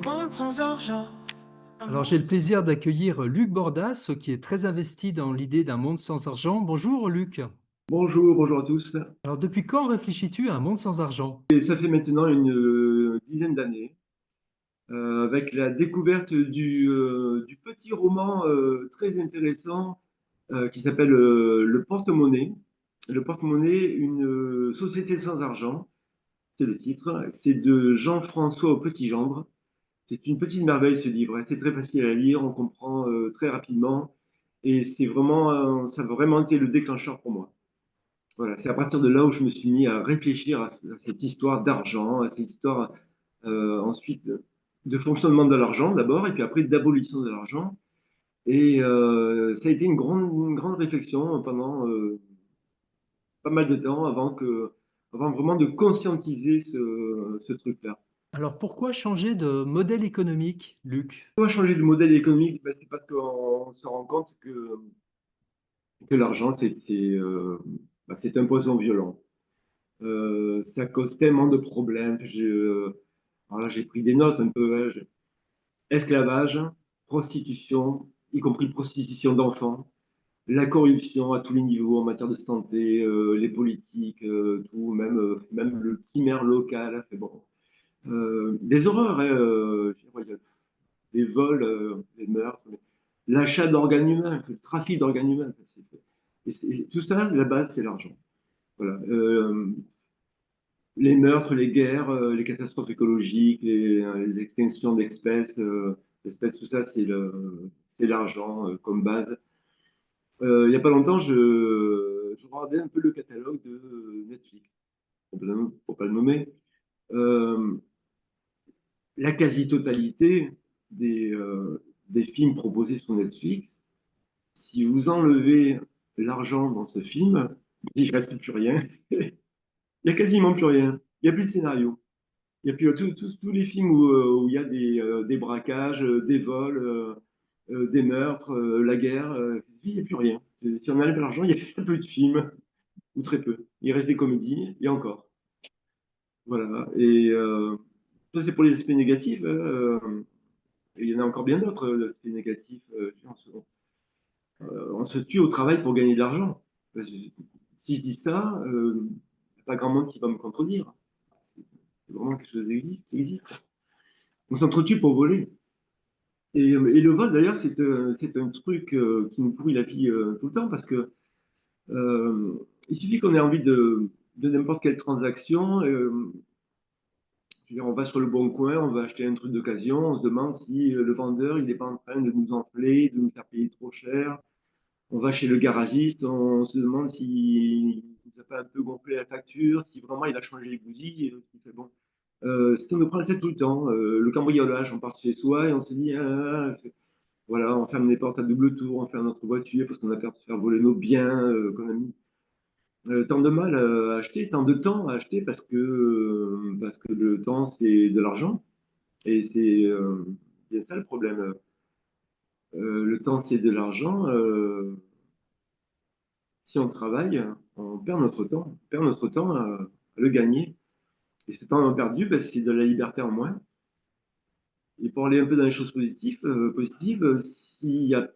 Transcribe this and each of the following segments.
Monde sans argent, un Alors, j'ai monde le plaisir d'accueillir Luc Bordas, qui est très investi dans l'idée d'un monde sans argent. Bonjour Luc. Bonjour, bonjour à tous. Alors, depuis quand réfléchis-tu à un monde sans argent? Et ça fait maintenant une dizaine d'années, avec la découverte du petit roman très intéressant qui s'appelle Le porte-monnaie. Le porte-monnaie, une société sans argent, c'est le titre. C'est de Jean-François au Petit-Gendre. C'est une petite merveille ce livre, hein. C'est très facile à lire, on comprend très rapidement. Et c'est vraiment, ça a vraiment été le déclencheur pour moi. Voilà, c'est à partir de là où je me suis mis à réfléchir à cette histoire d'argent, à cette histoire ensuite de fonctionnement de l'argent d'abord, et puis après d'abolition de l'argent. Et ça a été une grande réflexion pendant pas mal de temps avant vraiment de conscientiser ce truc-là. Alors, pourquoi changer de modèle économique, Luc? Pourquoi changer de modèle économique? Ben, c'est parce qu'on se rend compte que l'argent, c'est un poison violent. Ça cause tellement de problèmes. Alors là, j'ai pris des notes un peu, hein. Esclavage, prostitution, y compris prostitution d'enfants, la corruption à tous les niveaux en matière de santé, les politiques, tout, même le petit maire local. Fait bon. Des horreurs, hein, je veux dire, il y a les vols, les meurtres, l'achat d'organes humains, le trafic d'organes humains. Tout ça, la base, c'est l'argent. Voilà. Les meurtres, les guerres, les catastrophes écologiques, les extinctions d'espèces, tout ça, c'est l'argent comme base. Il n'y a pas longtemps, je regardais un peu le catalogue de Netflix, pour pas le nommer. Euh, la quasi-totalité des films proposés sur Netflix, si vous enlevez l'argent dans ce film, il ne reste plus rien. Il n'y a quasiment plus rien. Il n'y a plus de scénario. Il y a plus tous les films où il y a des braquages, des vols, des meurtres, la guerre. Il n'y a plus rien. Si on enlève l'argent, il y a très peu de films, ou très peu. Il reste des comédies, et encore. Voilà. Et ça, c'est pour les aspects négatifs, hein. Et il y en a encore bien d'autres, aspects négatifs. On se tue au travail pour gagner de l'argent. Si je dis ça, il n'y a pas grand monde qui va me contredire. C'est vraiment quelque chose qui existe. On s'entretue pour voler. Et le vol, d'ailleurs, c'est un truc qui nous pourrit la vie tout le temps parce que il suffit qu'on ait envie de n'importe quelle transaction. Je veux dire, on va sur le bon coin, on va acheter un truc d'occasion, on se demande si le vendeur il n'est pas en train de nous enfler, de nous faire payer trop cher. On va chez le garagiste, on se demande s'il nous a pas un peu gonflé la facture, si vraiment il a changé les bougies. C'est bon. Ça nous prend la tête tout le temps. Le cambriolage, on part chez soi et on se dit, voilà, on ferme les portes à double tour, on ferme notre voiture parce qu'on a peur de se faire voler nos biens qu'on a mis tant de mal à acheter, tant de temps à acheter parce que le temps, c'est de l'argent. Et c'est bien ça le problème. Le temps, c'est de l'argent. Si on travaille, on perd notre temps. On perd notre temps à le gagner. Et ce temps perdu, ben, c'est de la liberté en moins. Et pour aller un peu dans les choses positives, s'il y a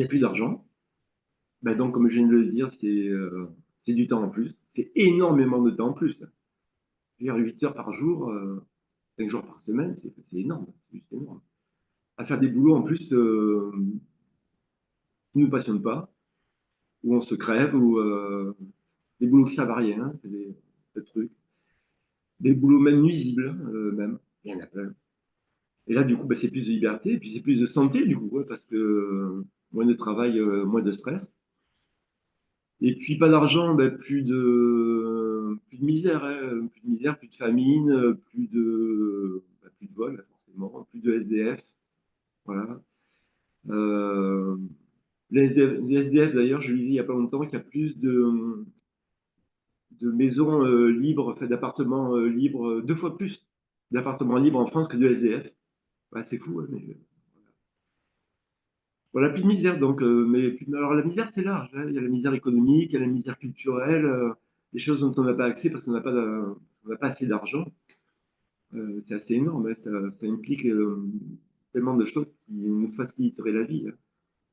plus d'argent, ben donc, comme je viens de le dire, c'est du temps en plus. C'est énormément de temps en plus. Je veux dire, 8 heures par jour, 5 jours par semaine, c'est énorme. C'est juste énorme. À faire des boulots en plus qui ne nous passionnent pas, où on se crève, ou des boulots qui servent à rien, hein, des trucs. Des boulots même nuisibles, même. Il y en a plein. Et là, du coup, bah, c'est plus de liberté, et puis c'est plus de santé, du coup, ouais, parce que moins de travail, moins de stress. Et puis pas d'argent, bah, plus de misère, hein, plus de misère, plus de famine, plus de vol, forcément, plus de SDF. Voilà. Euh, les SDF, d'ailleurs, je lisais il n'y a pas longtemps qu'il y a plus de maisons libres, enfin, d'appartements libres, deux fois plus d'appartements libres en France que de SDF. Ouais, c'est fou, hein, mais voilà, plus de misère. Donc, alors la misère, c'est large, hein. Il y a la misère économique, il y a la misère culturelle, des choses dont on n'a pas accès parce qu'on n'a pas assez d'argent. C'est assez énorme, hein. Ça implique tellement de choses qui nous faciliteraient la vie, hein.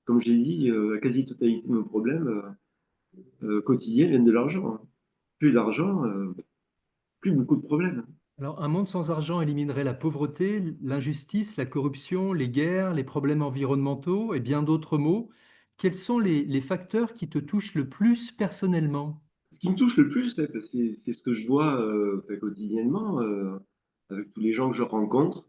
Comme j'ai dit, la quasi-totalité de nos problèmes quotidiens viennent de l'argent, hein. Plus d'argent, plus beaucoup de problèmes. Alors, un monde sans argent éliminerait la pauvreté, l'injustice, la corruption, les guerres, les problèmes environnementaux et bien d'autres maux. Quels sont les facteurs qui te touchent le plus personnellement? Ce qui me touche le plus, ouais, c'est ce que je vois enfin, quotidiennement avec tous les gens que je rencontre.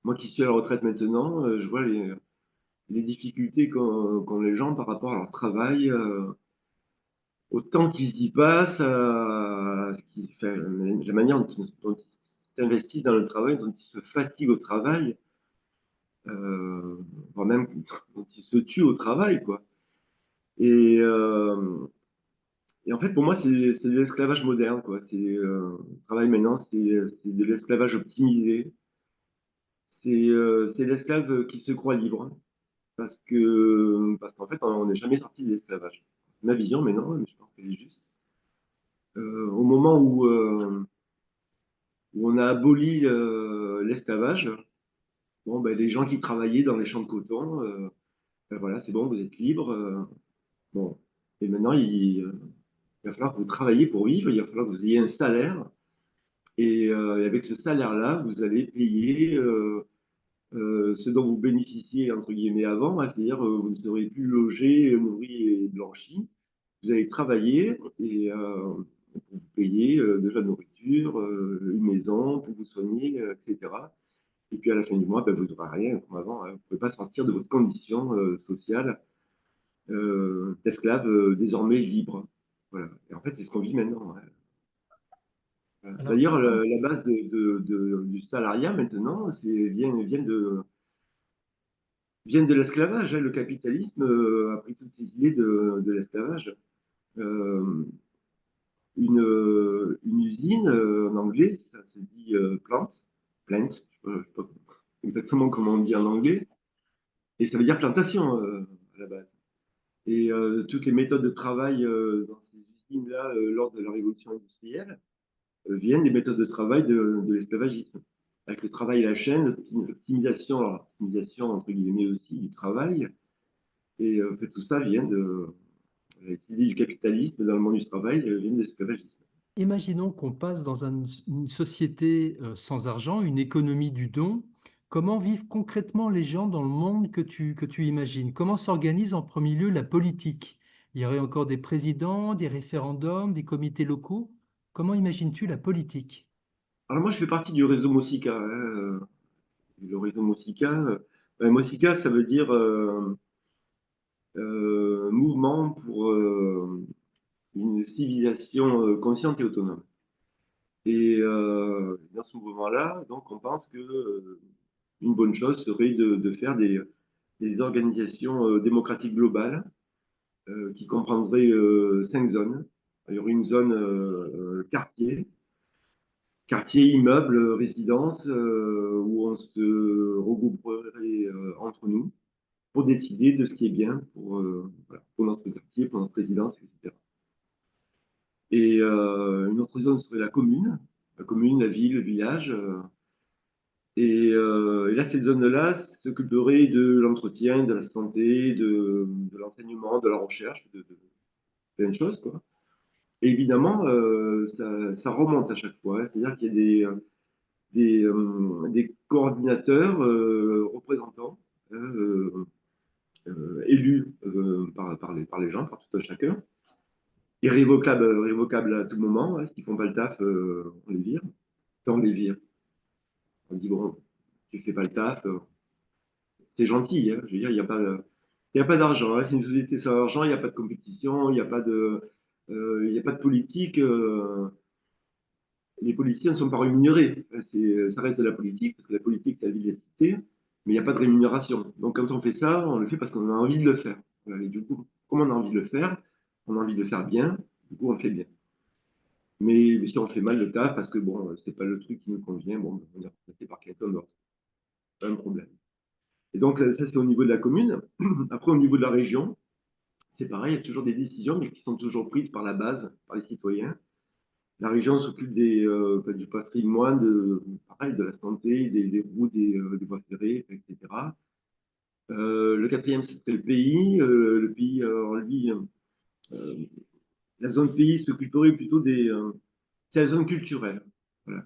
Moi qui suis à la retraite maintenant, je vois les difficultés qu'ont les gens par rapport à leur travail, au temps qu'ils y passent, à ce qu'ils, enfin, la manière dont ils s'investissent dans le travail, dont ils se fatiguent au travail, voire même dont ils se tuent au travail, quoi. Et, euh, et en fait, pour moi, c'est de l'esclavage moderne, quoi. Le travail maintenant, c'est de l'esclavage optimisé. C'est l'esclave qui se croit libre, parce qu'en fait, on n'est jamais sorti de l'esclavage. Ma vision, mais non, mais je pense qu'elle est juste. Au moment où on a aboli l'esclavage, bon, ben, les gens qui travaillaient dans les champs de coton, ben voilà, c'est bon, vous êtes libres. Bon. Et maintenant, il va falloir que vous travailliez pour vivre, il va falloir que vous ayez un salaire. Et avec ce salaire-là, vous allez payer ce dont vous bénéficiez, entre guillemets, avant, hein, c'est-à-dire vous ne serez plus logé, nourri et blanchi. Vous allez travailler et pour vous payer de la nourriture, une maison, pour vous soigner, etc. Et puis à la fin du mois, ben, vous n'aurez rien comme avant, hein. Vous ne pouvez pas sortir de votre condition sociale d'esclave désormais libre. Voilà. Et en fait, c'est ce qu'on vit maintenant, hein. Voilà. Alors, D'ailleurs, la base du salariat maintenant, viennent de l'esclavage, hein. Le capitalisme a pris toutes ces idées de l'esclavage. Euh, une usine, en anglais, ça se dit plant, je ne sais pas exactement comment on dit en anglais, et ça veut dire plantation à la base. Et toutes les méthodes de travail dans ces usines-là, lors de la révolution industrielle, viennent des méthodes de travail de l'esclavagisme. Avec le travail à la chaîne, l'optimisation, alors, l'optimisation entre guillemets aussi du travail, et en fait, tout ça vient de l'idée du capitalisme dans le monde du travail, vient de l'esclavagisme. imaginons qu'on passe dans une société sans argent, une économie du don. Comment vivent concrètement les gens dans le monde que tu imagines? Comment s'organise en premier lieu la politique? Il y aurait encore des présidents, des référendums, des comités locaux. Comment imagines-tu la politique? Alors moi, je fais partie du réseau Mosica, hein, le réseau Mosica. Mosica, ça veut dire mouvement pour une civilisation consciente et autonome. Et dans ce mouvement-là, donc, on pense que une bonne chose serait de faire des organisations démocratiques globales qui comprendraient 5 zones. Il y aurait une zone quartier, immeuble, résidence, où on se regrouperait entre nous pour décider de ce qui est bien voilà, pour notre quartier, pour notre résidence, etc. Et une autre zone serait la commune, la ville, le village. Et là, cette zone-là s'occuperait de l'entretien, de la santé, de l'enseignement, de la recherche, de plein de choses, quoi. Et évidemment, ça remonte à chaque fois, hein. C'est-à-dire qu'il y a des coordinateurs, représentants, hein, élus par les gens, par tout un chacun, révocables à tout moment, hein. S'ils ne font pas le taf, on les vire. Enfin, on les vire. On dit, bon, tu fais pas le taf, c'est gentil, hein. Je veux dire, il y a pas d'argent, hein. C'est une société sans argent, il n'y a pas de compétition, il y a pas de politique. Les politiciens ne sont pas rémunérés. Ça reste de la politique, parce que la politique, c'est la vie de la cité, mais il n'y a pas de rémunération. Donc quand on fait ça, on le fait parce qu'on a envie de le faire. Voilà. Et du coup, comme on a envie de le faire, on a envie de le faire bien, du coup, on le fait bien. Mais si on fait mal le taf, parce que bon, c'est pas le truc qui nous convient, bon, on est remplacé par quelqu'un d'autre. Pas un problème. Et donc, ça, c'est au niveau de la commune. Après, au niveau de la région, c'est pareil, il y a toujours des décisions, mais qui sont toujours prises par la base, par les citoyens. La région s'occupe du patrimoine, pareil, de la santé, des routes, des voies ferrées, etc. Le quatrième, c'était le pays. Le pays, lui, la zone pays s'occuperait plutôt c'est la zone culturelle. Voilà.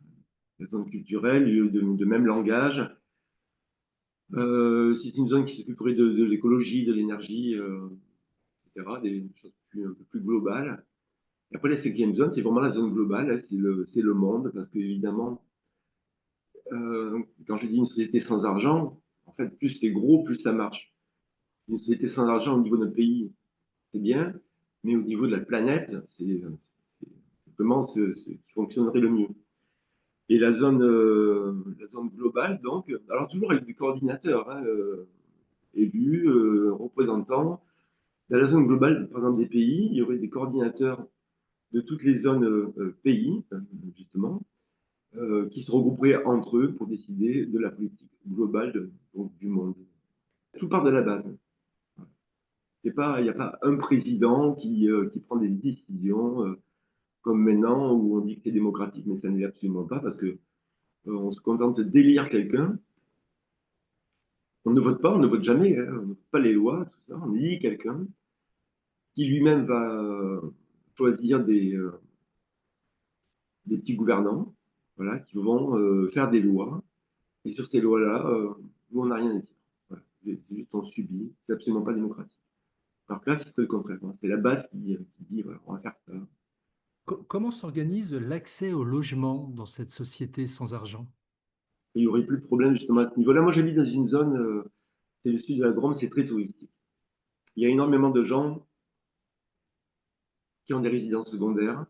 La zone culturelle, de même langage. C'est une zone qui s'occuperait de l'écologie, de l'énergie, etc., des choses un peu plus globales. Et après, la cinquième zone, c'est vraiment la zone globale, là, c'est le monde, parce qu'évidemment, quand je dis une société sans argent, en fait, plus c'est gros, plus ça marche. Une société sans argent au niveau d'un pays, c'est bien, mais au niveau de la planète, c'est simplement ce qui fonctionnerait le mieux. Et la zone globale, donc, alors toujours avec des coordinateurs, hein, élus, représentants. Dans la zone globale, par exemple, des pays, il y aurait des coordinateurs de toutes les zones pays, justement, qui se regrouperaient entre eux pour décider de la politique globale donc, du monde. Tout part de la base. Il n'y a pas un président qui prend des décisions comme maintenant où on dit que c'est démocratique, mais ça ne l'est absolument pas parce que on se contente d'élire quelqu'un. On ne vote pas, on ne vote jamais, hein, on ne vote pas les lois, tout ça. On élit quelqu'un qui lui-même va choisir des petits gouvernants, voilà, qui vont faire des lois. Et sur ces lois-là, nous, on n'a rien à dire. Voilà. C'est juste on subit, c'est absolument pas démocratique. Alors que là, c'est le contraire, hein. C'est la base qui dit, voilà, on va faire ça. Comment s'organise l'accès au logement dans cette société sans argent? Et il n'y aurait plus de problème justement à ce niveau-là. Moi, j'habite dans une zone, c'est le sud de la Drôme, c'est très touristique. Il y a énormément de gens qui ont des résidences secondaires.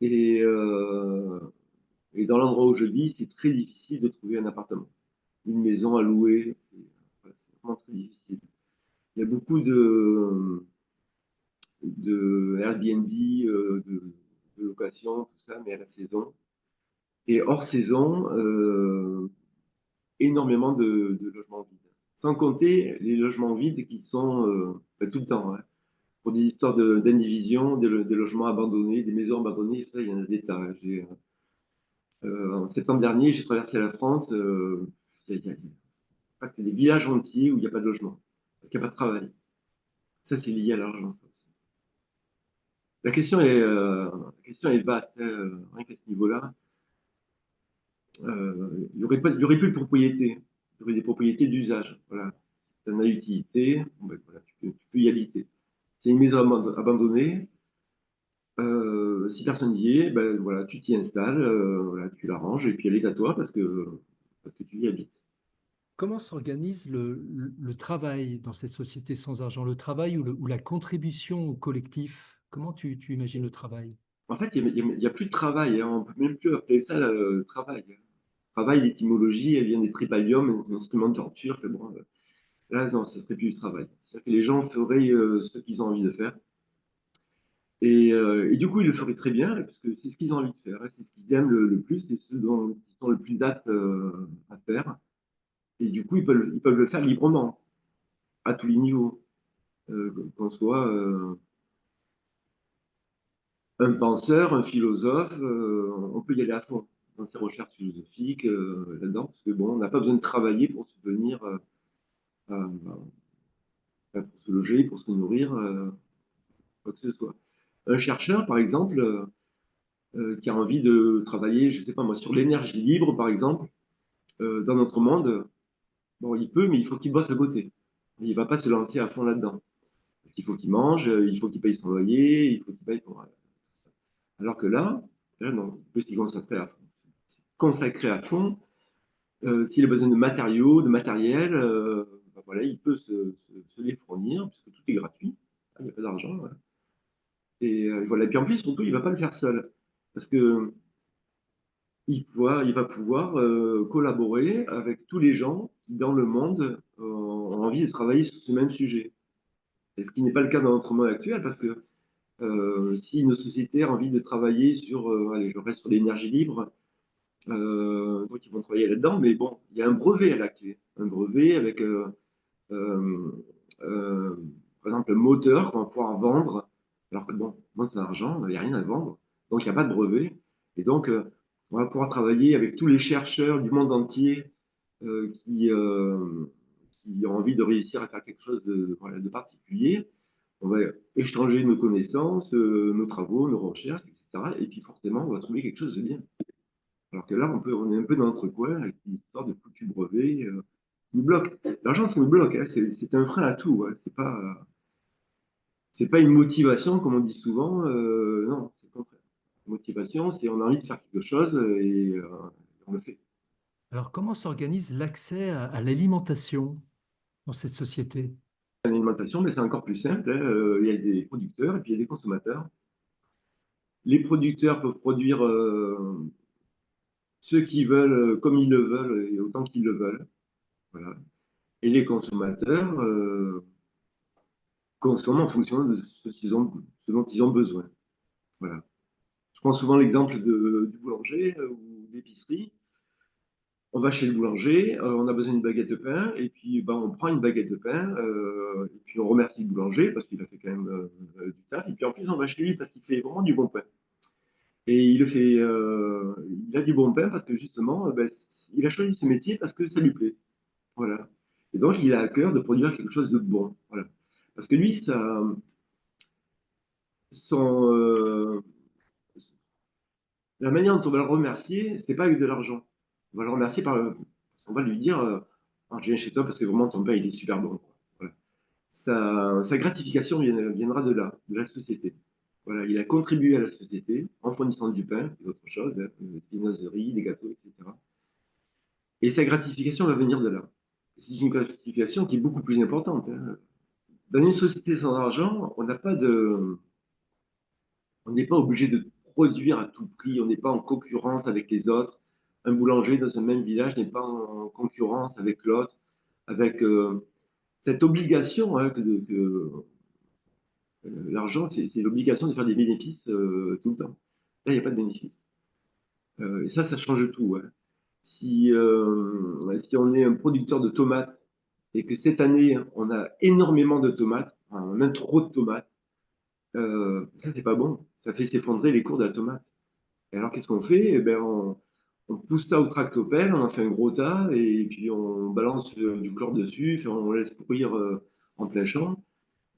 Et, euh, et dans l'endroit où je vis, c'est très difficile de trouver un appartement. Une maison à louer, c'est vraiment très difficile. Il y a beaucoup de Airbnb, de location, tout ça, mais à la saison. Et hors saison, énormément de logements vides. Sans compter les logements vides qui sont tout le temps, hein. Pour des histoires d'indivision, des logements abandonnés, des maisons abandonnées, ça, il y en a des tas, hein. En septembre dernier, j'ai traversé la France, il y a presque des villages entiers où il n'y a pas de logement, parce qu'il n'y a pas de travail. Ça, c'est lié à l'argent, ça aussi. La question est vaste, hein, rien qu'à ce niveau-là. Il y aurait plus de propriété. Il y aurait des propriétés d'usage. Voilà. Tu en as utilité, bon, ben, voilà, tu peux y habiter. C'est une maison abandonnée. Si personne n'y est, ben, voilà, tu t'y installes, voilà, tu l'arranges et puis elle est à toi parce que tu y habites. Comment s'organise le travail dans cette société sans argent? Le travail ou la contribution au collectif? Comment tu imagines le travail? En fait, il y a plus de travail, hein. On ne peut même plus appeler ça travail. Travail, l'étymologie, elle vient des tripalium, un instrument de torture. Fait, bon, là, non, ça serait plus du travail. C'est-à-dire que les gens feraient ce qu'ils ont envie de faire. Et du coup, ils le feraient très bien, parce que c'est ce qu'ils ont envie de faire, hein. C'est ce qu'ils aiment le plus, c'est ce dont ils sont le plus aptes à faire. Et du coup, ils peuvent le faire librement, à tous les niveaux. Qu'on soit un penseur, un philosophe, on peut y aller à fond dans ses recherches philosophiques, là-dedans, parce que bon, on n'a pas besoin de travailler pour subvenir, à- pour se loger, pour se nourrir, quoi que ce soit. Un chercheur, par exemple, qui a envie de travailler, je ne sais pas moi, sur l'énergie libre, par exemple, dans notre monde, bon, il peut, mais il faut qu'il bosse à côté. Il ne va pas se lancer à fond là-dedans. Parce qu'il faut qu'il mange, il faut qu'il paye son loyer, il faut qu'il paye son... Alors que là non, il peut s'y consacrer à fond. Consacré à fond, s'il a besoin de matériaux, de matériel, ben voilà, il peut se les fournir, puisque tout est gratuit. Il n'y a pas d'argent, hein. Et voilà. Et puis en plus, surtout, il ne va pas le faire seul. Parce que il va pouvoir collaborer avec tous les gens qui, dans le monde, ont envie de travailler sur ce même sujet. Et ce qui n'est pas le cas dans notre monde actuel, parce que si nos sociétés ont envie de travailler sur, allez, je reste sur l'énergie libre, donc ils vont travailler là-dedans, mais bon, il y a un brevet à la clé. Un brevet avec, euh, par exemple, un moteur qu'on va pouvoir vendre, alors que bon, moi, c'est l'argent, il n'y a rien à vendre. Donc, il n'y a pas de brevet. Et donc, on va pouvoir travailler avec tous les chercheurs du monde entier qui ont envie de réussir à faire quelque chose voilà, de particulier. On va échanger nos connaissances, nos travaux, nos recherches, etc. Et puis forcément, on va trouver quelque chose de bien. Alors que là, on est un peu dans notre coin avec des histoires de foutus brevets qui nous bloquent. L'argent, ça nous bloque. Hein. C'est un frein à tout. Hein. C'est pas une motivation, comme on dit souvent. Non, c'est le contraire. La motivation, c'est on a envie de faire quelque chose et on le fait. Alors, comment s'organise l'accès à l'alimentation dans cette société? L'alimentation, mais c'est encore plus simple. Hein. Il y a des producteurs et puis il y a des consommateurs. Les producteurs peuvent produire ceux qui veulent, comme ils le veulent et autant qu'ils le veulent. Voilà. Et les consommateurs consomment en fonction de ce dont ils ont besoin. Voilà. Je prends souvent l'exemple du boulanger ou d'épicerie. On va chez le boulanger, on a besoin d'une baguette de pain, et puis ben, on prend une baguette de pain, et puis on remercie le boulanger parce qu'il a fait quand même du taf, et puis en plus on va chez lui parce qu'il fait vraiment du bon pain. Et il a du bon pain parce que justement, ben, il a choisi ce métier parce que ça lui plaît. Voilà. Et donc il a à cœur de produire quelque chose de bon. Voilà. Parce que lui, son, la manière dont on va le remercier, c'est pas avec de l'argent. On va le remercier on va lui dire, ah, je viens chez toi parce que vraiment ton pain il est super bon. Voilà. Sa gratification viendra de là, de la société. Voilà, il a contribué à la société en fournissant du pain et d'autres choses, hein, des viennoiseries, des gâteaux, etc. Et sa gratification va venir de là. C'est une gratification qui est beaucoup plus importante. Hein. Dans une société sans argent, on n'est pas obligé de produire à tout prix, on n'est pas en concurrence avec les autres. Un boulanger dans un même village n'est pas en concurrence avec l'autre, avec cette obligation hein, l'argent, c'est l'obligation de faire des bénéfices tout le temps. Là, il n'y a pas de bénéfices. Et ça change tout. Hein. Si on est un producteur de tomates et que cette année, on a énormément de tomates, enfin, même trop de tomates, ça, c'est pas bon. Ça fait s'effondrer les cours de la tomate. Et alors, qu'est-ce qu'on fait? Eh ben, on pousse ça au tractopelle, on en fait un gros tas, et puis on balance du chlore dessus, puis on laisse pourrir en plein champ,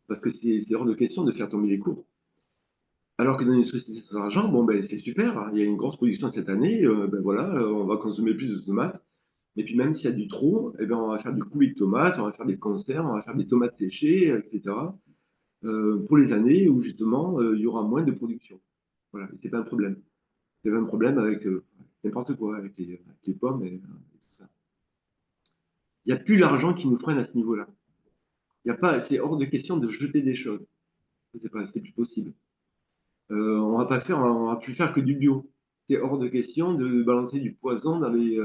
parce que c'est hors de question de faire tomber les cours. Alors que dans une société sans argent, bon, ben, c'est super, hein, il y a une grosse production cette année, ben voilà, on va consommer plus de tomates, et puis même s'il y a du trop, eh ben, on va faire du coulis de tomates, on va faire des conserves, on va faire des tomates séchées, etc., pour les années où justement il y aura moins de production. Voilà, et c'est pas un problème. C'est un problème avec n'importe quoi, avec les pommes et tout ça. Il n'y a plus l'argent qui nous freine à ce niveau-là. Il y a pas, c'est hors de question de jeter des choses. C'est plus possible. On va plus faire que du bio. C'est hors de question de balancer du poison dans les.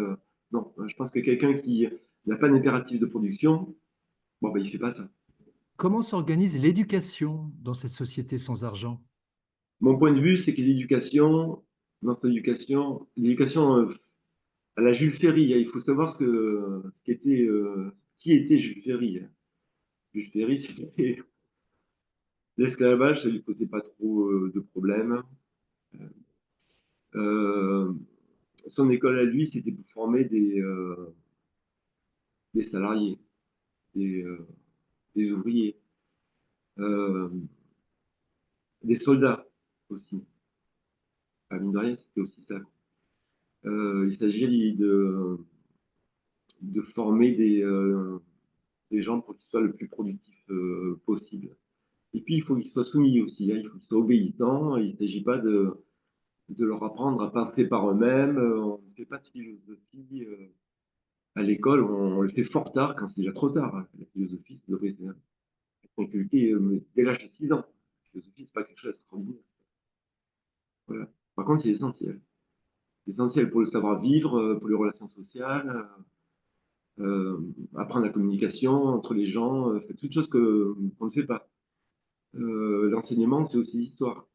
Non, je pense que quelqu'un qui n'a pas d'impératif de production, bon, ben, il fait pas ça. Comment s'organise l'éducation dans cette société sans argent? Mon point de vue, c'est que l'éducation à la Jules Ferry, hein, il faut savoir qui était Jules Ferry. Hein. Jules Ferry, c'était l'esclavage, ça lui posait pas trop de problèmes. Euh, Son école à lui, c'était pour former des salariés, des, euh, des ouvriers, euh, des soldats aussi. À mine de rien, c'était aussi ça. Il s'agit de former des gens pour qu'ils soient le plus productifs possible. Et puis, il faut qu'ils soient soumis aussi, hein, il faut qu'ils soient obéissants. Il ne s'agit pas de leur apprendre à penser par eux-mêmes. On ne fait pas de philosophie à l'école, on le fait fort tard quand c'est déjà trop tard. Hein. La philosophie, ça devrait être inculqué dès l'âge de 6 ans. La philosophie, c'est pas quelque chose d'extraordinaire. Voilà. Par contre, c'est essentiel. C'est essentiel pour le savoir-vivre, pour les relations sociales, apprendre la communication entre les gens, c'est toutes choses qu'on ne fait pas. L'enseignement, c'est aussi l'histoire.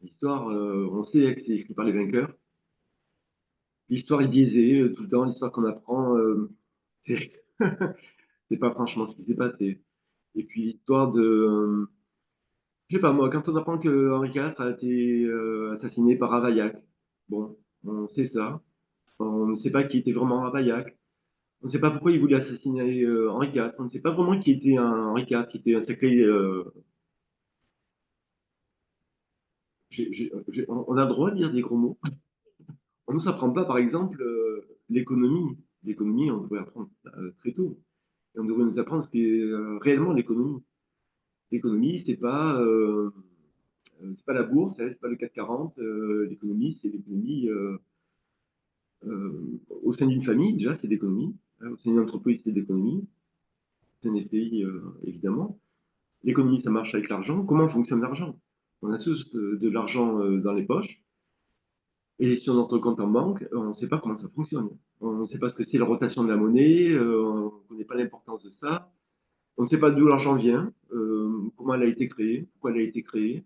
L'histoire, on sait que c'est écrit par les vainqueurs. L'histoire est biaisée tout le temps. L'histoire qu'on apprend, c'est c'est pas franchement ce qui s'est passé. Et puis l'histoire Je sais pas, moi, quand on apprend que Henri IV a été assassiné par Ravaillac, bon, on sait ça. On ne sait pas qui était vraiment Ravaillac. On ne sait pas pourquoi il voulait assassiner Henri IV. On ne sait pas vraiment qui était un Henri IV, qui était un sacré. On a le droit de dire des gros mots. On ne nous apprend pas, par exemple, l'économie. L'économie, on devrait apprendre ça, très tôt. Et on devrait nous apprendre ce qu'est réellement l'économie. L'économie, c'est pas la bourse, hein, c'est pas le CAC 40. L'économie, c'est l'économie au sein d'une famille, déjà, c'est l'économie. Hein, au sein d'une entreprise, c'est l'économie. Au sein des pays, évidemment. L'économie, ça marche avec l'argent. Comment fonctionne l'argent? On a tous de l'argent dans les poches. Et sur notre compte en banque, on ne sait pas comment ça fonctionne. On ne sait pas ce que c'est la rotation de la monnaie, on ne connaît pas l'importance de ça. On ne sait pas d'où l'argent vient, comment elle a été créée, pourquoi elle a été créée.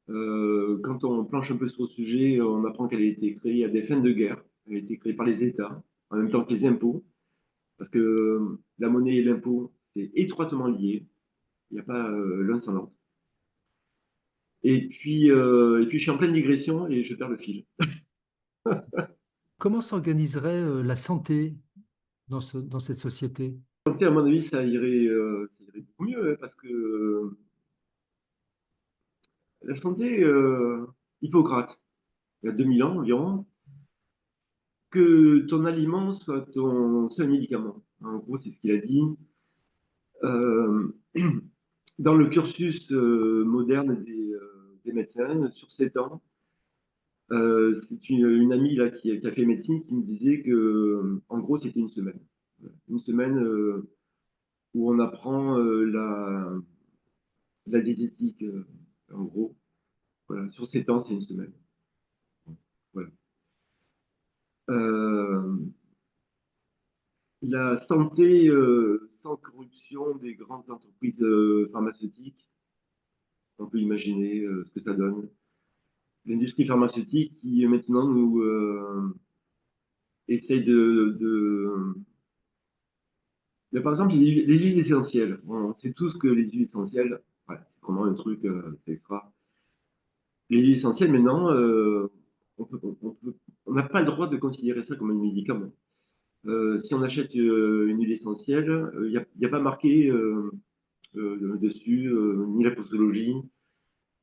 Quand on planche un peu sur le sujet, on apprend qu'elle a été créée à des fins de guerre. Elle a été créée par les États, en même temps que les impôts, parce que la monnaie et l'impôt, c'est étroitement lié. Il n'y a pas l'un sans l'autre. Et puis, je suis en pleine digression et je perds le fil. Comment s'organiserait la santé dans cette société? À mon avis, ça irait beaucoup mieux, hein, parce que la santé, Hippocrate, il y a 2000 ans environ, que ton aliment soit ton seul médicament. En gros, c'est ce qu'il a dit. Euh, dans le cursus moderne des médecins, sur 7 ans, c'est une amie là, qui a fait médecine qui me disait que, en gros, c'était une semaine. Une semaine où on apprend la diététique, en gros. Voilà. Sur 7 ans, c'est une semaine. Voilà. Euh, la santé sans corruption des grandes entreprises pharmaceutiques, on peut imaginer ce que ça donne. L'industrie pharmaceutique qui maintenant nous essaye Mais par exemple, les huiles essentielles. On sait tous que les huiles essentielles, voilà, c'est vraiment un truc, c'est extra. Les huiles essentielles, maintenant, on peut- on peut- on n'a pas le droit de considérer ça comme un médicament. Si on achète une huile essentielle, il y a pas marqué dessus ni la posologie,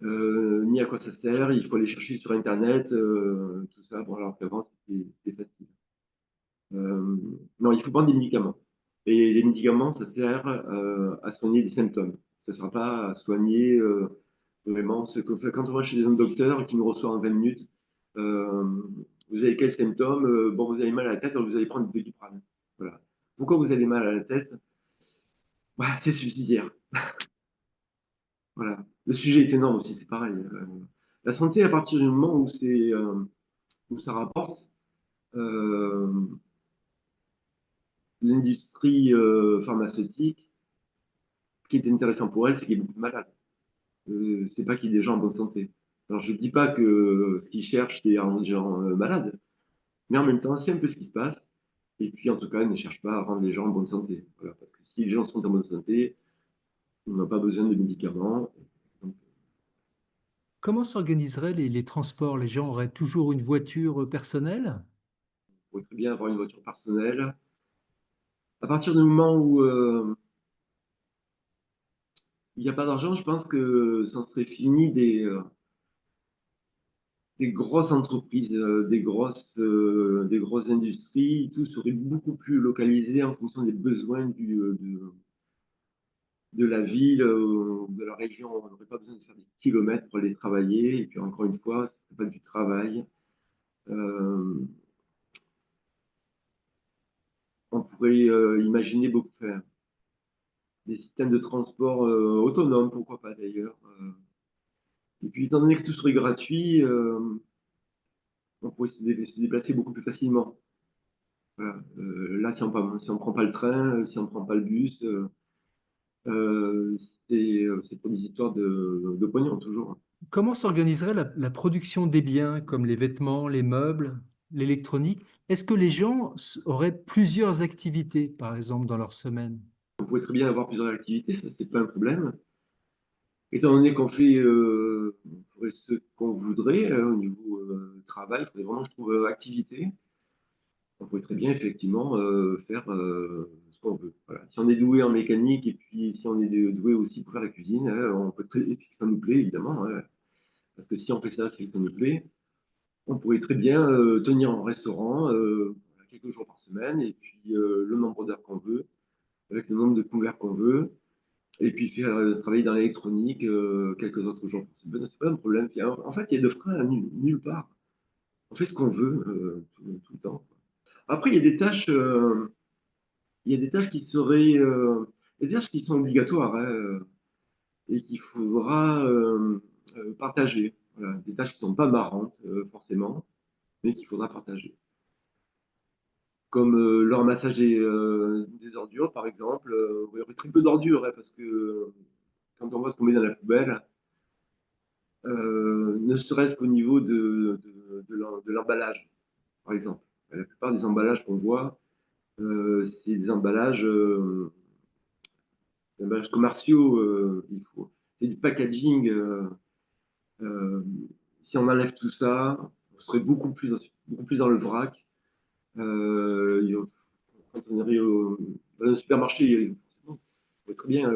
ni à quoi ça sert. Il faut aller chercher sur Internet, tout ça. Bon, alors qu'avant, c'était facile. Euh, non, il faut prendre des médicaments. Et les médicaments, ça sert à soigner des symptômes. Ça ne sert pas à soigner vraiment ce que quand on va chez un docteur qui nous reçoit en 20 minutes. euh, vous avez quels symptômes? Bon, vous avez mal à la tête, alors vous allez prendre du Doliprane. Voilà. Pourquoi vous avez mal à la tête? Bah, c'est subsidiaire. Voilà. Le sujet est énorme aussi, c'est pareil. La santé, à partir du moment où ça rapporte, euh, l'industrie pharmaceutique, ce qui est intéressant pour elle, c'est qu'il y ait beaucoup de malades. C'est pas qu'il y ait des gens en bonne santé. Alors, je dis pas que ce qu'ils cherchent, c'est à rendre les gens malades, mais en même temps, c'est un peu ce qui se passe. Et puis, en tout cas, ils ne cherchent pas à rendre les gens en bonne santé. Voilà, parce que si les gens sont en bonne santé, on n'a pas besoin de médicaments. Donc, Comment s'organiseraient les transports? Les gens auraient toujours une voiture personnelle? on pourrait très bien avoir une voiture personnelle. À partir du moment où il n'y a pas d'argent, je pense que ça serait fini des grosses entreprises, des grosses industries, tout serait beaucoup plus localisé en fonction des besoins de la ville ou de la région. On n'aurait pas besoin de faire des kilomètres pour aller travailler. Et puis encore une fois, ce n'est pas du travail. Euh, on pourrait imaginer beaucoup faire. Des systèmes de transport autonomes, pourquoi pas d'ailleurs. Et puis étant donné que tout serait gratuit, on pourrait se déplacer beaucoup plus facilement. Voilà. Là, si on prend pas le train, si on prend pas le bus, euh, c'est pour des histoires de pognon toujours. Comment s'organiserait la production des biens comme les vêtements, les meubles, l'électronique? Est-ce que les gens auraient plusieurs activités, par exemple, dans leur semaine? On pourrait très bien avoir plusieurs activités, ça c'est pas un problème. étant donné qu'on fait on ferait ce qu'on voudrait au niveau travail, il faudrait vraiment que je trouve activité. On pourrait très bien effectivement faire ce qu'on veut. Voilà. Si on est doué en mécanique et puis si on est doué aussi pour faire la cuisine, on peut très, et puis que ça nous plaît évidemment, parce que si on fait ça, c'est que ça nous plaît. On pourrait très bien tenir un restaurant quelques jours par semaine et puis le nombre d'heures qu'on veut, avec le nombre de couverts qu'on veut, et puis faire travailler dans l'électronique quelques autres jours par semaine. C'est pas un problème. En fait, il y a de frein à nulle part. On fait ce qu'on veut tout le temps. Après, il y a des tâches qui seraient, des tâches qui sont obligatoires hein, et qu'il faudra partager. Voilà, des tâches qui sont pas marrantes forcément, mais qu'il faudra partager. Comme le ramassage des ordures, par exemple. Il y aurait très peu d'ordures, hein, parce que quand on voit ce qu'on met dans la poubelle, ne serait-ce qu'au niveau de l'emballage, par exemple. La plupart des emballages qu'on voit, c'est des emballages commerciaux. C'est du packaging. Euh, Si on enlève tout ça, on serait beaucoup plus dans le vrac. Quand on irait dans un supermarché, on pourrait très bien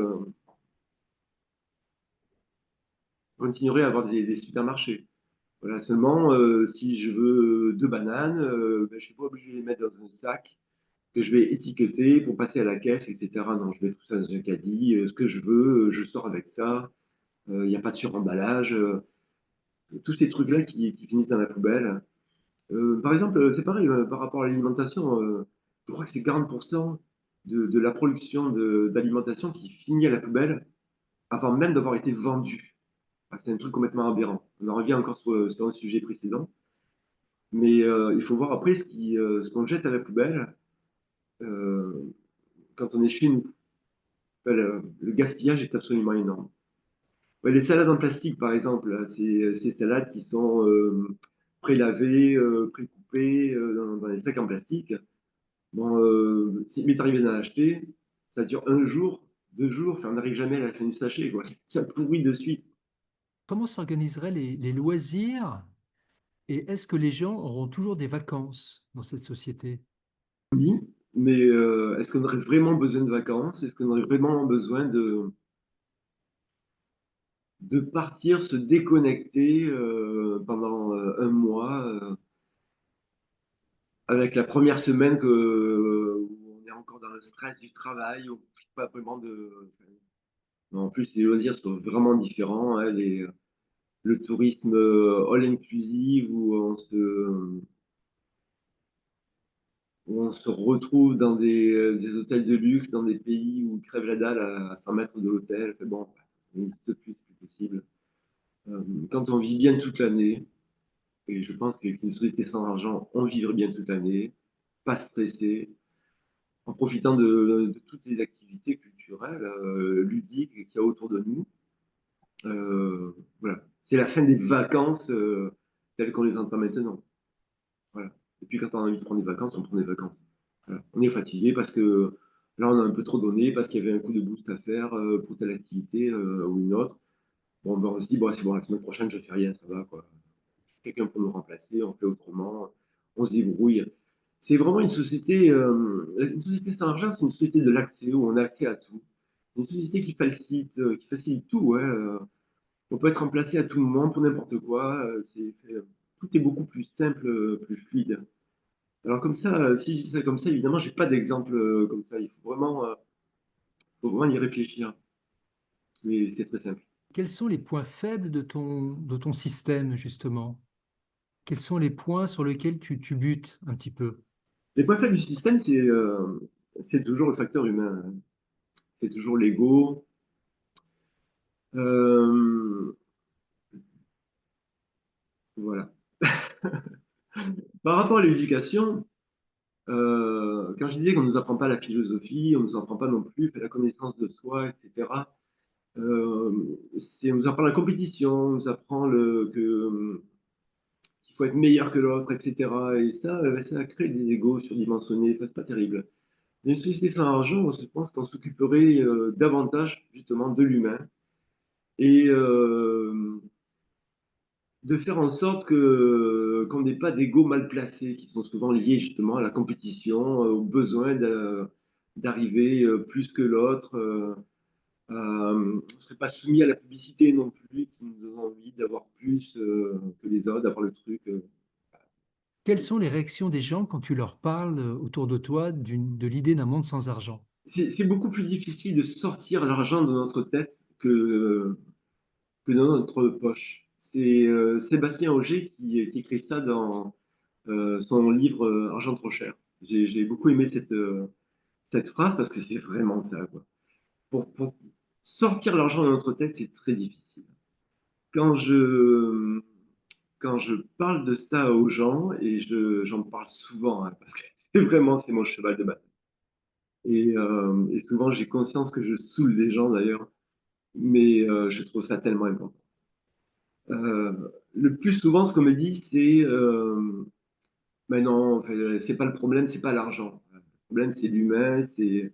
continuerait à avoir des supermarchés. Voilà, seulement, si je veux deux bananes, ben, je ne suis pas obligé de les mettre dans un sac que je vais étiqueter pour passer à la caisse, etc. Non, je mets tout ça dans un caddie. Ce que je veux, je sors avec ça. Il n'y a pas de suremballage. Tous ces trucs-là qui finissent dans la poubelle. Par exemple, c'est pareil par rapport à l'alimentation. Je crois que c'est 40% de la production d'alimentation qui finit à la poubelle avant même d'avoir été vendue. Ah, c'est un truc complètement aberrant. On en revient encore sur un sujet précédent. Mais il faut voir après ce qu'on jette à la poubelle euh, quand on est chez nous. Enfin, le gaspillage est absolument énorme. Ouais, les salades en plastique, par exemple, là, ces salades qui sont pré-lavées, pré-coupées dans les sacs en plastique. Bon, si m'est arrivé d'en acheter, ça dure un jour, 2 jours, enfin, on n'arrive jamais à la fin du sachet, quoi. Ça pourrit de suite. Comment s'organiseraient les loisirs et est-ce que les gens auront toujours des vacances dans cette société? Oui, mais est-ce qu'on aurait vraiment besoin de vacances? Est-ce qu'on aurait vraiment besoin de partir se déconnecter pendant un mois avec la première semaine où on est encore dans le stress du travail, on ne profite pas vraiment de... En plus, les loisirs sont vraiment différents, hein, le tourisme all inclusive où on se retrouve dans des hôtels de luxe, dans des pays où ils crèvent la dalle à 100 mètres de l'hôtel. Fait bon, ça n'existe plus, c'est plus possible. Quand on vit bien toute l'année, et je pense qu'avec une société sans argent, on vivrait bien toute l'année, pas stressé, en profitant de toutes les activités culturelles, ludiques qu'il y a autour de nous. Voilà. C'est la fin des vacances telles qu'on les entend maintenant. Voilà. Et puis quand on a envie de prendre des vacances, on prend des vacances. Voilà. On est fatigué parce que là, on a un peu trop donné, parce qu'il y avait un coup de boost à faire pour telle activité ou une autre. Bon, ben, on se dit, bon, c'est bon, la semaine prochaine, je fais rien, ça va, quoi. Quelqu'un pour nous remplacer, on fait autrement, on se débrouille. C'est vraiment une société sans argent, c'est une société de l'accès où on a accès à tout. Une société qui facilite tout. Ouais, on peut être remplacé à tout moment pour n'importe quoi. Tout est beaucoup plus simple, plus fluide. Alors comme ça, si je dis ça comme ça, évidemment, j'ai pas d'exemple comme ça. Faut vraiment y réfléchir. Mais c'est très simple. Quels sont les points faibles de ton système, justement? Quels sont les points sur lesquels tu butes un petit peu? Les points faibles du système, c'est toujours le facteur humain, hein. C'est toujours l'ego. Euh, voilà. Par rapport à l'éducation, quand je disais qu'on ne nous apprend pas la philosophie, on ne nous apprend pas non plus la connaissance de soi, etc. On nous apprend la compétition, on nous apprend qu'il faut être meilleur que l'autre, etc. Et ça crée des égos surdimensionnés. Enfin, c'est pas terrible. Dans une société sans argent, je pense qu'on s'occuperait davantage justement de l'humain et de faire en sorte qu'on n'ait pas d'ego mal placés, qui sont souvent liés justement à la compétition, au besoin d'arriver plus que l'autre. On ne serait pas soumis à la publicité non plus, qui nous donne envie d'avoir plus que les autres, d'avoir le truc. Quelles sont les réactions des gens quand tu leur parles autour de toi de l'idée d'un monde sans argent? C'est beaucoup plus difficile de sortir l'argent de notre tête que dans notre poche. C'est Sébastien Auger qui écrit ça dans son livre Argent trop cher. J'ai beaucoup aimé cette phrase parce que c'est vraiment ça, quoi. Pour sortir l'argent de notre tête, c'est très difficile. Quand je, quand je parle de ça aux gens, et j'en parle souvent, hein, parce que c'est mon cheval de bataille. Et souvent, j'ai conscience que je saoule les gens d'ailleurs, mais je trouve ça tellement important. Euh, le plus souvent, ce qu'on me dit, c'est mais non, enfin, c'est pas le problème, c'est pas l'argent. Le problème, c'est l'humain, c'est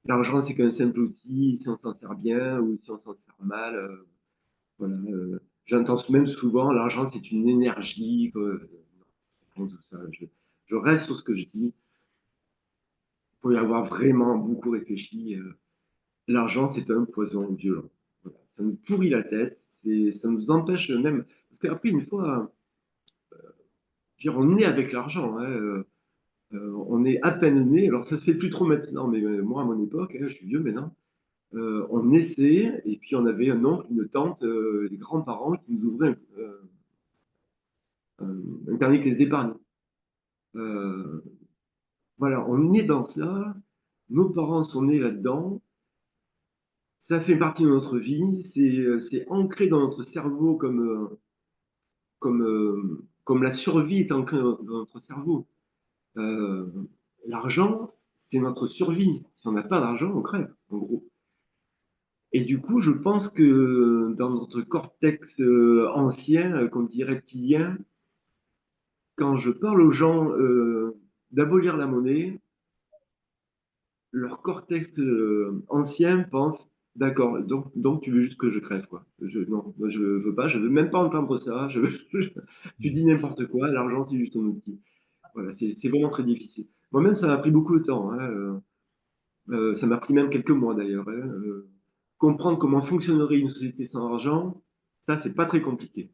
l'argent, c'est qu'un simple outil, si on s'en sert bien ou si on s'en sert mal. Voilà, j'entends même souvent, l'argent, c'est une énergie. Tout ça. Je reste sur ce que je dis. Il faut y avoir vraiment beaucoup réfléchi. L'argent, c'est un poison violent. Voilà. Ça nous pourrit la tête, ça nous empêche même. Parce qu'après, une fois, je veux dire, on est avec l'argent. Hein, on est à peine né. Alors, ça se fait plus trop maintenant, mais moi, à mon époque, hein, je suis vieux maintenant. On naissait, et puis on avait un oncle, une tante, les grands-parents qui nous ouvraient un carnet avec les épargnes. Euh, voilà, on est dans ça. Nos parents sont nés là-dedans. Ça fait partie de notre vie. C'est ancré dans notre cerveau comme la survie est ancrée dans notre cerveau. Euh, L'argent, c'est notre survie. Si on n'a pas d'argent, on crève, en gros. Et du coup, je pense que dans notre cortex ancien, qu'on dit reptilien, quand je parle aux gens d'abolir la monnaie, leur cortex ancien pense, d'accord, donc tu veux juste que je crève, quoi. Non, moi, je veux pas, je veux même pas entendre ça. Tu dis n'importe quoi, l'argent c'est juste un outil. Voilà, c'est vraiment très difficile. Moi-même, ça m'a pris beaucoup de temps. Hein, ça m'a pris même quelques mois d'ailleurs. Hein, comprendre comment fonctionnerait une société sans argent, ça, c'est pas très compliqué.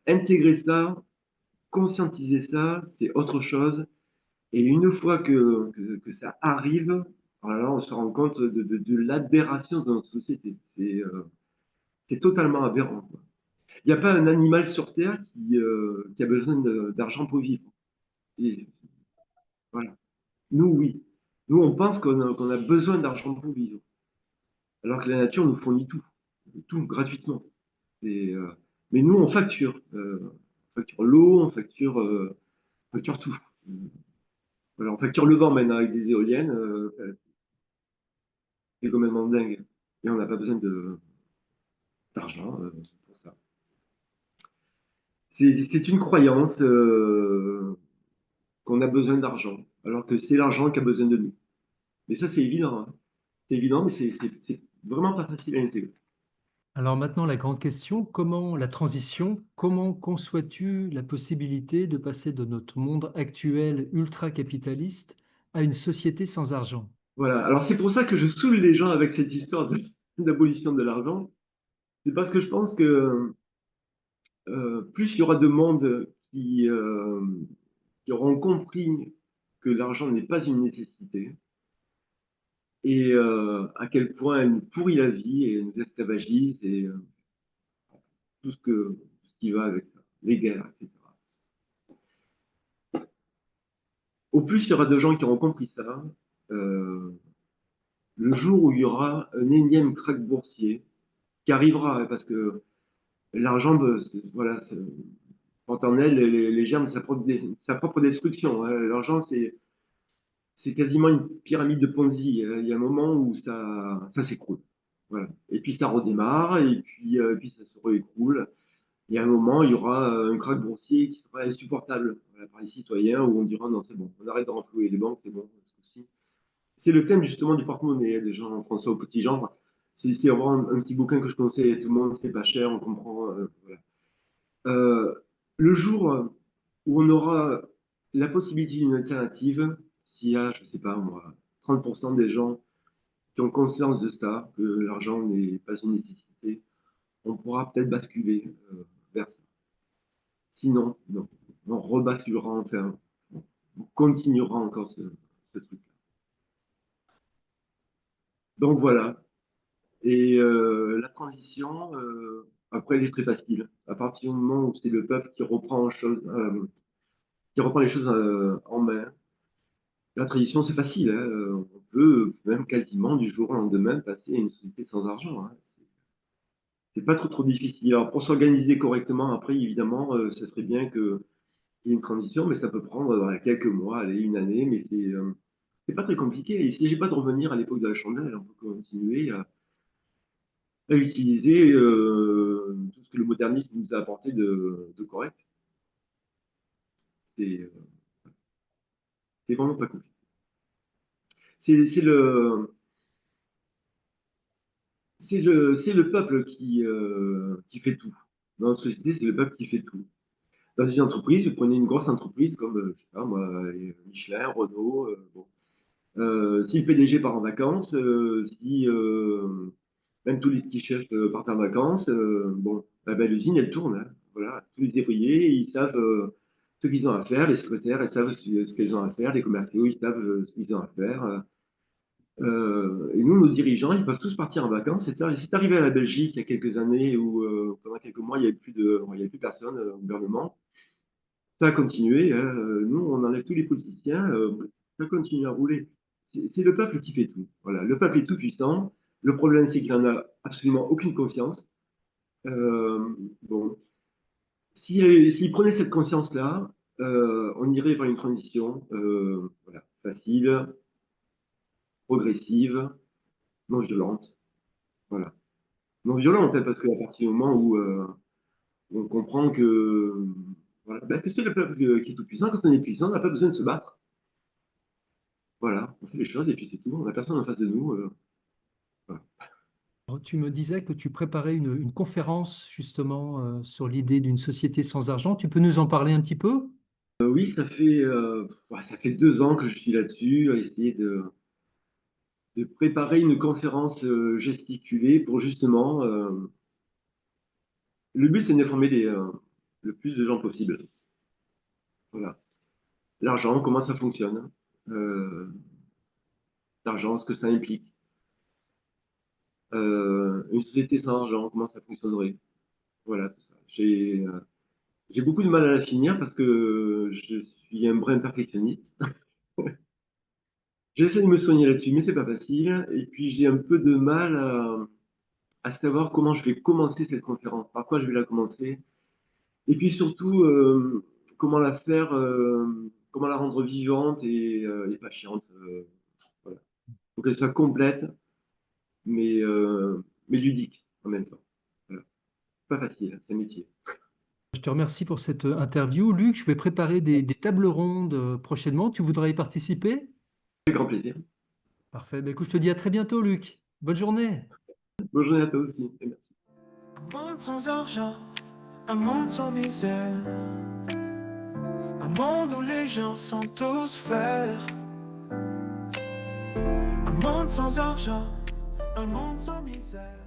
Intégrer ça, conscientiser ça, c'est autre chose. Et une fois que ça arrive, alors là, on se rend compte de l'aberration de notre société. C'est totalement aberrant, quoi. Il n'y a pas un animal sur Terre qui a besoin d'argent pour vivre. Et voilà. Nous, oui. Nous, on pense qu'on a besoin d'argent pour vivre, alors que la nature nous fournit tout gratuitement. Et, mais nous, on facture l'eau, on facture tout. Voilà, on facture le vent maintenant avec des éoliennes, c'est complètement dingue. Et on n'a pas besoin d'argent pour ça. C'est une croyance qu'on a besoin d'argent, alors que c'est l'argent qui a besoin de nous. Mais ça, c'est évident. Hein. C'est évident, mais c'est vraiment pas facile à intégrer. Alors maintenant, la grande question, comment la transition, comment conçois-tu la possibilité de passer de notre monde actuel ultra-capitaliste à une société sans argent? Voilà. Alors, c'est pour ça que je saoule les gens avec cette histoire d'abolition de l'argent. C'est parce que je pense que plus il y aura de monde qui auront compris que l'argent n'est pas une nécessité, et à quel point elle nous pourrit la vie et nous esclavagise et tout ce qui va avec ça, les guerres, etc. Au plus il y aura de gens qui auront compris ça, euh, le jour où il y aura un énième krach boursier qui arrivera, hein, parce que l'argent, voilà, porte en elle les germes de sa propre destruction. Hein. L'argent, c'est quasiment une pyramide de Ponzi. Hein. Il y a un moment où ça s'écroule. Voilà. Et puis ça redémarre, puis ça se réécroule. Il y a un moment, il y aura un krach boursier qui sera insupportable, voilà, par les citoyens, où on dira non, c'est bon, on arrête de renflouer les banques, c'est bon. C'est le thème justement du porte-monnaie, des gens, François Petit-Jean. C'est vraiment un petit bouquin que je conseille à tout le monde, c'est pas cher, on comprend. Voilà. Euh, le jour où on aura la possibilité d'une alternative, s'il y a, je sais pas moi, 30% des gens qui ont conscience de ça, que l'argent n'est pas une nécessité, on pourra peut-être basculer vers ça. Sinon, non, on rebasculera, enfin, on continuera encore ce truc. Donc voilà. Et la transition, après, elle est très facile. À partir du moment où c'est le peuple qui reprend les choses en main, la transition, c'est facile, hein. On peut même quasiment du jour au lendemain passer à une société sans argent, hein. C'est pas trop difficile. Alors, pour s'organiser correctement, après, évidemment, ce serait bien qu'il y ait une transition, mais ça peut prendre quelques mois, allez, une année, mais c'est pas très compliqué. Et si j'ai pas de revenir à l'époque de la chandelle, on peut continuer à utiliser tout ce que le modernisme nous a apporté de correct. C'est euh, c'est vraiment pas compliqué. C'est le peuple qui fait tout. Dans notre société, c'est le peuple qui fait tout. Dans une entreprise, vous prenez une grosse entreprise comme, je sais pas moi, Michelin, Renault, bon. Si le PDG part en vacances, si même tous les petits chefs partent en vacances, bon, ben, l'usine, elle tourne, hein. Voilà. Tous les ouvriers, ils savent ce qu'ils ont à faire, les secrétaires, elles savent ce qu'elles ont à faire, les commerciaux, ils savent ce qu'ils ont à faire. Et nous, nos dirigeants, ils peuvent tous partir en vacances. C'est arrivé à la Belgique il y a quelques années où, pendant quelques mois, il y avait plus personne au gouvernement. Ça a continué, hein. Nous, on enlève tous les politiciens, ça continue à rouler. C'est le peuple qui fait tout. Voilà. Le peuple est tout puissant. Le problème, c'est qu'il n'en a absolument aucune conscience. Bon, s'il prenait cette conscience-là, on irait vers une transition voilà, facile, progressive, non violente. Voilà. Non violente, hein, parce qu'à partir du moment où on comprend que, voilà, ben, que c'est le peuple qui est tout puissant, quand on est puissant, on n'a pas besoin de se battre. Voilà, on fait les choses et puis c'est tout. On n'a personne en face de nous. Voilà. Alors, tu me disais que tu préparais une conférence justement sur l'idée d'une société sans argent. Tu peux nous en parler un petit peu? Oui, ça fait 2 ans que je suis là-dessus, à essayer de préparer une conférence gesticulée pour justement. Le but, c'est d'informer le plus de gens possible. Voilà. L'argent, comment ça fonctionne. Euh, L'argent, ce que ça implique. Une société sans argent, comment ça fonctionnerait. Voilà, tout ça. J'ai beaucoup de mal à la finir parce que je suis un brin perfectionniste. J'essaie de me soigner là-dessus, mais c'est pas facile. Et puis j'ai un peu de mal à savoir comment je vais commencer cette conférence, par quoi je vais la commencer. Et puis surtout, comment la faire, comment la rendre vivante et pas chiante. Voilà. Faut qu'elle soit complète, mais ludique en même temps. Voilà. Pas facile, c'est un métier. Je te remercie pour cette interview. Luc, je vais préparer des tables rondes prochainement. Tu voudrais y participer? Avec grand plaisir. Parfait. Ben, écoute, je te dis à très bientôt, Luc. Bonne journée. Bonne journée à toi aussi et merci. Un monde sans argent, un monde sans misère. Un monde où les gens sont tous frères. Un monde sans argent, un monde sans misère.